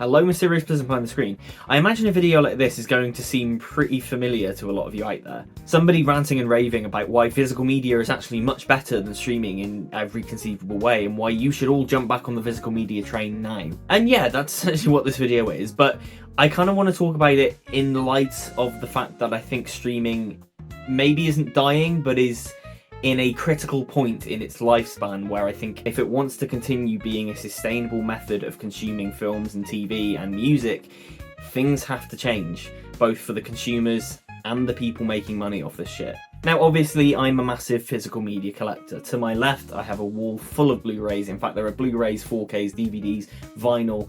Hello, mysterious person behind the screen. I imagine a video like this is going to seem pretty familiar to a lot of you out there. Somebody ranting and raving about why physical media is actually much better than streaming in every conceivable way, and why you should all jump back on the physical media train now. And yeah, that's essentially what this video is, but I kind of want to talk about it in light of the fact that I think streaming maybe isn't dying, but is in a critical point in its lifespan where I think if it wants to continue being a sustainable method of consuming films and TV and music, things have to change, both for the consumers and the people making money off this shit. Now, obviously, I'm a massive physical media collector. To my left, I have a wall full of Blu-rays. In fact, there are Blu-rays, 4Ks, DVDs, vinyl,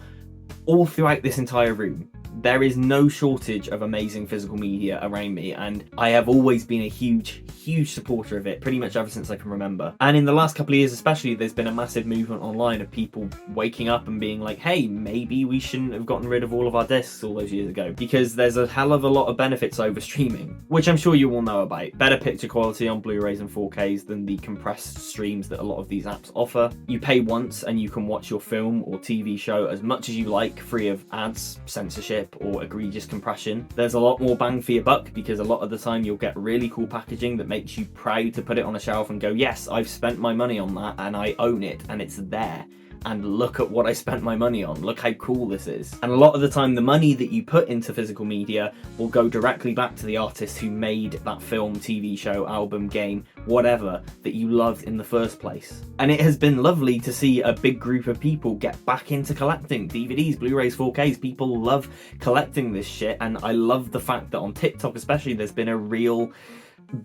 all throughout this entire room. There is no shortage of amazing physical media around me, and I have always been a huge supporter of it, pretty much ever since I can remember. And in the last couple of years especially, there's been a massive movement online of people waking up and being like, hey, maybe we shouldn't have gotten rid of all of our discs all those years ago, because there's a hell of a lot of benefits over streaming, which I'm sure you all know about. Better picture quality on Blu-rays and 4Ks than the compressed streams that a lot of these apps offer. You pay once and you can watch your film or TV show as much as you like, free of ads, censorship, or egregious compression. There's a lot more bang for your buck, because a lot of the time you'll get really cool packaging that makes you proud to put it on a shelf and go, yes, I've spent my money on that and I own it and it's there. And look at what I spent my money on. Look how cool this is. And a lot of the time, the money that you put into physical media will go directly back to the artist who made that film, TV show, album, game, whatever that you loved in the first place. And it has been lovely to see a big group of people get back into collecting DVDs, Blu-rays, 4Ks. People love collecting this shit. And I love the fact that on TikTok especially, there's been a real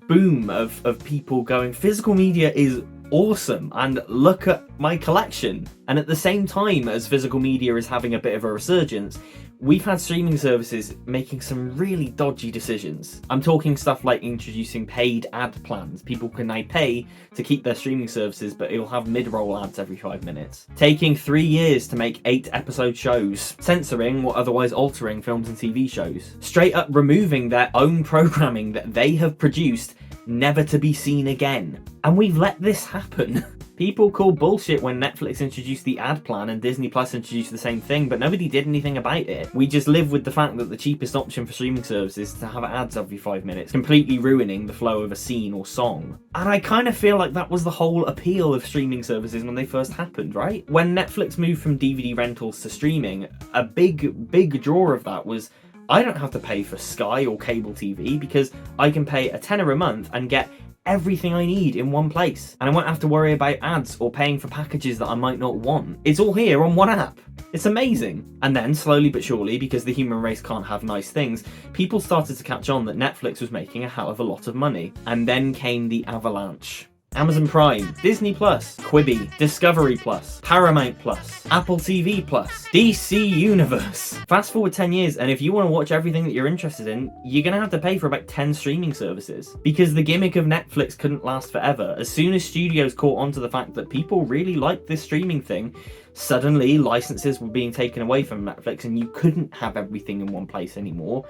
boom of people going, physical media is awesome and look at my collection. And at the same time as physical media is having a bit of a resurgence, we've had streaming services making some really dodgy decisions. I'm talking stuff like introducing paid ad plans. People can now pay to keep their streaming services, but it'll have mid-roll ads every 5 minutes. Taking 3 years to make 8-episode shows. Censoring or otherwise altering films and TV shows. Straight up removing their own programming that they have produced, never to be seen again. And we've let this happen. People call bullshit when Netflix introduced the ad plan and Disney Plus introduced the same thing, but nobody did anything about it. We just live with the fact that the cheapest option for streaming services is to have ads every 5 minutes, completely ruining the flow of a scene or song. And I kind of feel like that was the whole appeal of streaming services when they first happened, right? When Netflix moved from DVD rentals to streaming, a big draw of that was, I don't have to pay for Sky or cable TV because I can pay $10 a month and get everything I need in one place. And I won't have to worry about ads or paying for packages that I might not want. It's all here on one app. It's amazing. And then, slowly but surely, because the human race can't have nice things, people started to catch on that Netflix was making a hell of a lot of money. And then came the avalanche. Amazon Prime, Disney Plus, Quibi, Discovery Plus, Paramount Plus, Apple TV Plus, DC Universe. Fast forward 10 years, and if you want to watch everything that you're interested in, you're going to have to pay for about 10 streaming services. Because the gimmick of Netflix couldn't last forever. As soon as studios caught on to the fact that people really liked this streaming thing, suddenly licenses were being taken away from Netflix and you couldn't have everything in one place anymore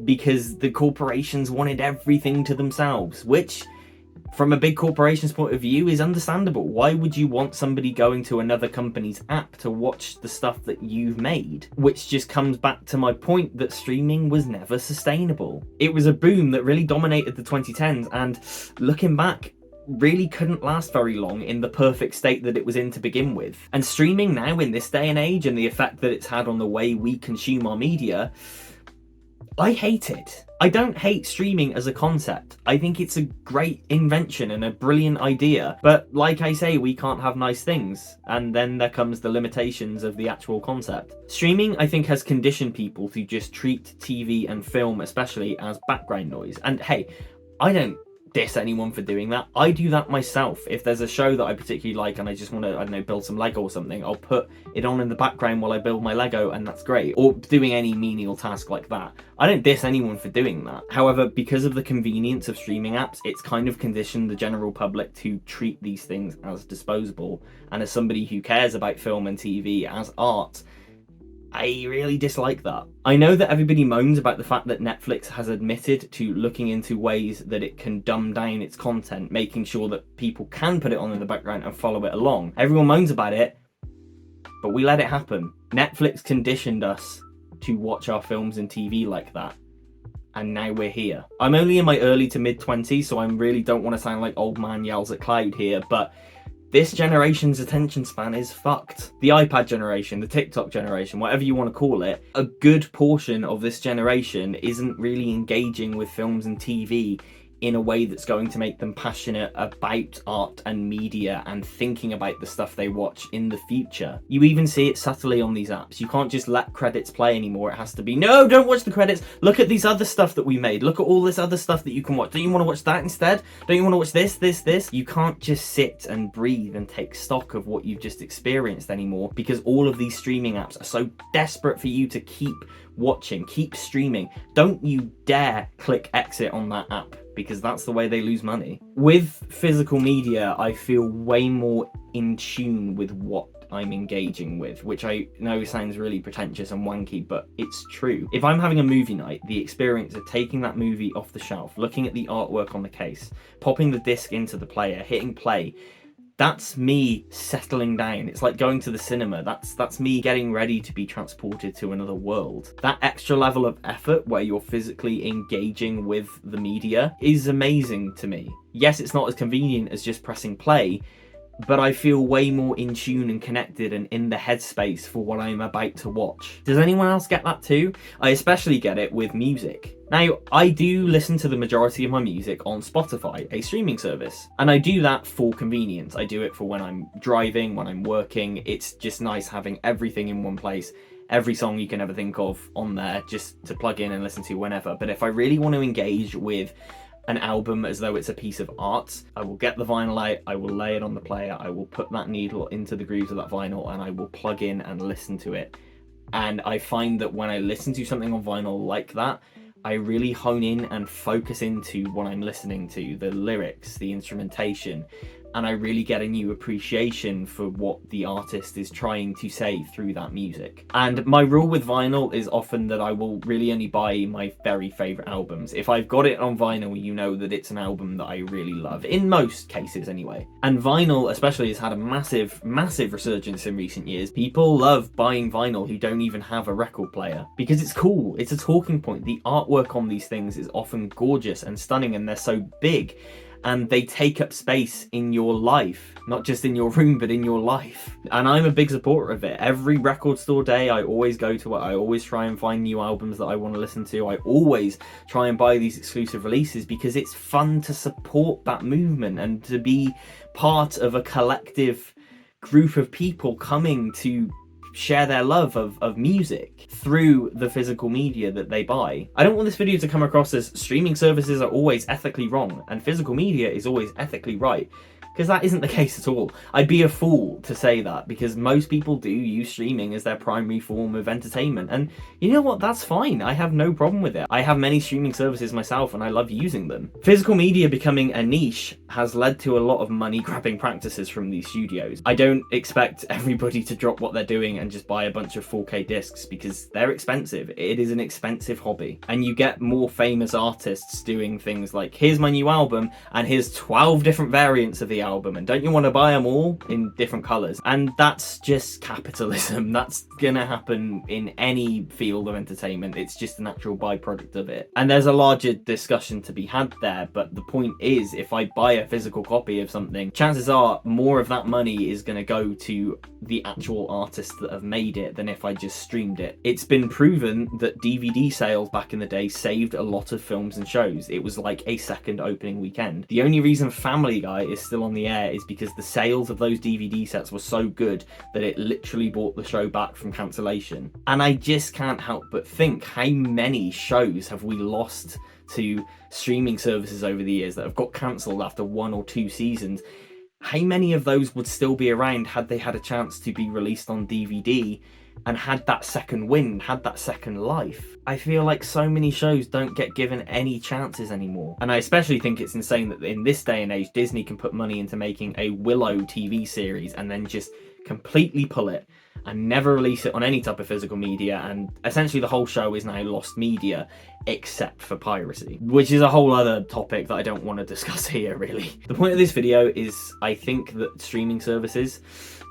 because the corporations wanted everything to themselves, which, from a big corporation's point of view, is understandable. Why would you want somebody going to another company's app to watch the stuff that you've made? Which just comes back to my point that streaming was never sustainable. It was a boom that really dominated the 2010s, and looking back, really couldn't last very long in the perfect state that it was in to begin with. And streaming now in this day and age, and the effect that it's had on the way we consume our media, I hate it. I don't hate streaming as a concept. I think it's a great invention and a brilliant idea. But like I say, we can't have nice things. And then there comes the limitations of the actual concept. Streaming, I think, has conditioned people to just treat TV and film especially as background noise. And hey, I don't diss anyone for doing that. I do that myself. If there's a show that I particularly like and I just want to, I don't know, build some Lego or something, I'll put it on in the background while I build my Lego, and that's great. Or doing any menial task like that. I don't diss anyone for doing that. However, because of the convenience of streaming apps, it's kind of conditioned the general public to treat these things as disposable. And as somebody who cares about film and TV as art, I really dislike that. I know that everybody moans about the fact that Netflix has admitted to looking into ways that it can dumb down its content, making sure that people can put it on in the background and follow it along. Everyone moans about it. but we let it happen. Netflix conditioned us to watch our films and TV like that, and now we're here. I'm only in my early to mid-20s, so I really don't want to sound like old man yells at cloud here, but this generation's attention span is fucked. The iPad generation, the TikTok generation, whatever you want to call it, a good portion of this generation isn't really engaging with films and TV in a way that's going to make them passionate about art and media and thinking about the stuff they watch in the future. You even see it subtly on these apps. You can't just let credits play anymore. It has to be, no, don't watch the credits. Look at these other stuff that we made. Look at all this other stuff that you can watch. Don't you want to watch that instead? Don't you want to watch this? You can't just sit and breathe and take stock of what you've just experienced anymore, because all of these streaming apps are so desperate for you to keep watching, keep streaming. Don't you dare click exit on that app, because that's the way they lose money. With physical media, I feel way more in tune with what I'm engaging with, which I know sounds really pretentious and wanky, but it's true. If I'm having a movie night, the experience of taking that movie off the shelf, looking at the artwork on the case, popping the disc into the player, hitting play, that's me settling down. It's like going to the cinema. That's me getting ready to be transported to another world. That extra level of effort where you're physically engaging with the media is amazing to me. Yes, it's not as convenient as just pressing play, but I feel way more in tune and connected and in the headspace for what I'm about to watch. Does anyone else get that too? I especially get it with music. Now, I do listen to the majority of my music on Spotify, a streaming service, and I do that for convenience. I do it for when I'm driving, when I'm working. It's just nice having everything in one place, every song you can ever think of on there, just to plug in and listen to whenever. But if I really want to engage with an album as though it's a piece of art, I will get the vinyl out, I will lay it on the player, I will put that needle into the grooves of that vinyl, and I will plug in and listen to it. And I find that when I listen to something on vinyl like that, I really hone in and focus into what I'm listening to, the lyrics, the instrumentation, and I really get a new appreciation for what the artist is trying to say through that music. And my rule with vinyl is often that I will really only buy my very favourite albums. If I've got it on vinyl, you know that it's an album that I really love, in most cases anyway. And vinyl especially has had a massive resurgence in recent years. People love buying vinyl who don't even have a record player, because it's cool, it's a talking point. The artwork on these things is often gorgeous and stunning, and they're so big, and they take up space in your life, not just in your room, but in your life. And I'm a big supporter of it. Every record store day, I always go to it. I always try and find new albums that I want to listen to. I always try and buy these exclusive releases, because it's fun to support that movement and to be part of a collective group of people coming to share their love of music through the physical media that they buy. I don't want this video to come across as streaming services are always ethically wrong and physical media is always ethically right, because that isn't the case at all. I'd be a fool to say that, because most people do use streaming as their primary form of entertainment, and you know what, that's fine. I have no problem with it. I have many streaming services myself and I love using them. Physical media becoming a niche has led to a lot of money grabbing practices from these studios. I don't expect everybody to drop what they're doing and just buy a bunch of 4K discs, because they're expensive. It is an expensive hobby, and you get more famous artists doing things like, here's my new album and here's 12 different variants of the album, and don't you want to buy them all in different colors? And that's just capitalism. That's gonna happen in any field of entertainment. It's just a natural byproduct of it, and there's a larger discussion to be had there. But the point is, if I buy a physical copy of something, chances are more of that money is going to go to the actual artists that have made it than if I just streamed it. It's been proven that DVD sales back in the day saved a lot of films and shows. It was like a second opening weekend. The only reason Family Guy is still on the air is because the sales of those DVD sets were so good that it literally brought the show back from cancellation. And I just can't help but think, how many shows have we lost to streaming services over the years that have got cancelled after 1 or 2 seasons? How many of those would still be around had they had a chance to be released on DVD and had that second wind, had that second life? I feel like so many shows don't get given any chances anymore. And I especially think it's insane that in this day and age, Disney can put money into making a Willow TV series and then just completely pull it and never release it on any type of physical media, and essentially the whole show is now lost media except for piracy, which is a whole other topic that I don't want to discuss here really. The point of this video is, I think that streaming services,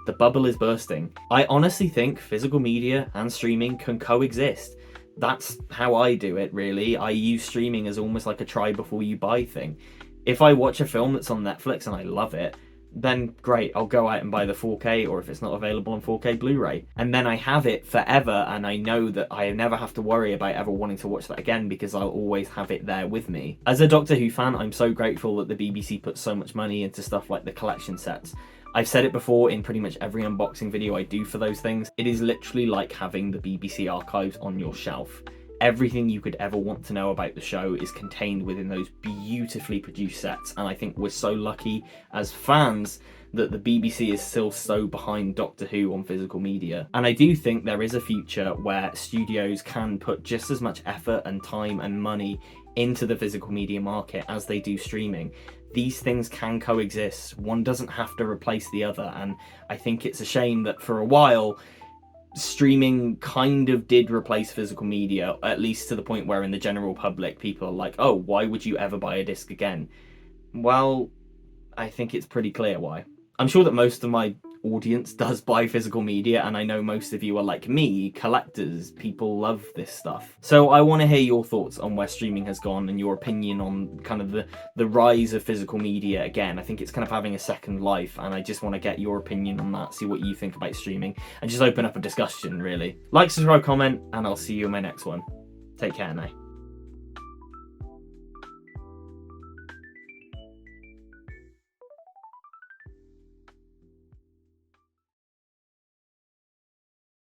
The bubble is bursting. I honestly think physical media and streaming can coexist. That's how I do it, really. I use streaming as almost like a try before you buy thing. If I watch a film that's on Netflix and I love it, then great, I'll go out and buy the 4K, or if it's not available on 4K Blu-ray. And then I have it forever, and I know that I never have to worry about ever wanting to watch that again because I'll always have it there with me. As a Doctor Who fan, I'm so grateful that the BBC puts so much money into stuff like the collection sets. I've said it before in pretty much every unboxing video I do for those things. It is literally like having the BBC archives on your shelf. Everything you could ever want to know about the show is contained within those beautifully produced sets, and I think we're so lucky as fans that the BBC is still so behind Doctor Who on physical media. And I do think there is a future where studios can put just as much effort and time and money into the physical media market as they do streaming. These things can coexist. One doesn't have to replace the other, and I think it's a shame that for a while streaming kind of did replace physical media, at least to the point where in the general public people are like, oh, why would you ever buy a disc again? Well, I think it's pretty clear why. I'm sure that most of my audience does buy physical media, and I know most of you are like me, collectors. People love this stuff. So I want to hear your thoughts on where streaming has gone and your opinion on kind of the rise of physical media again. I think it's kind of having a second life, and I just want to get your opinion on that, see what you think about streaming, and just open up a discussion, really. Like, subscribe, comment, and I'll see you in my next one. Take care now.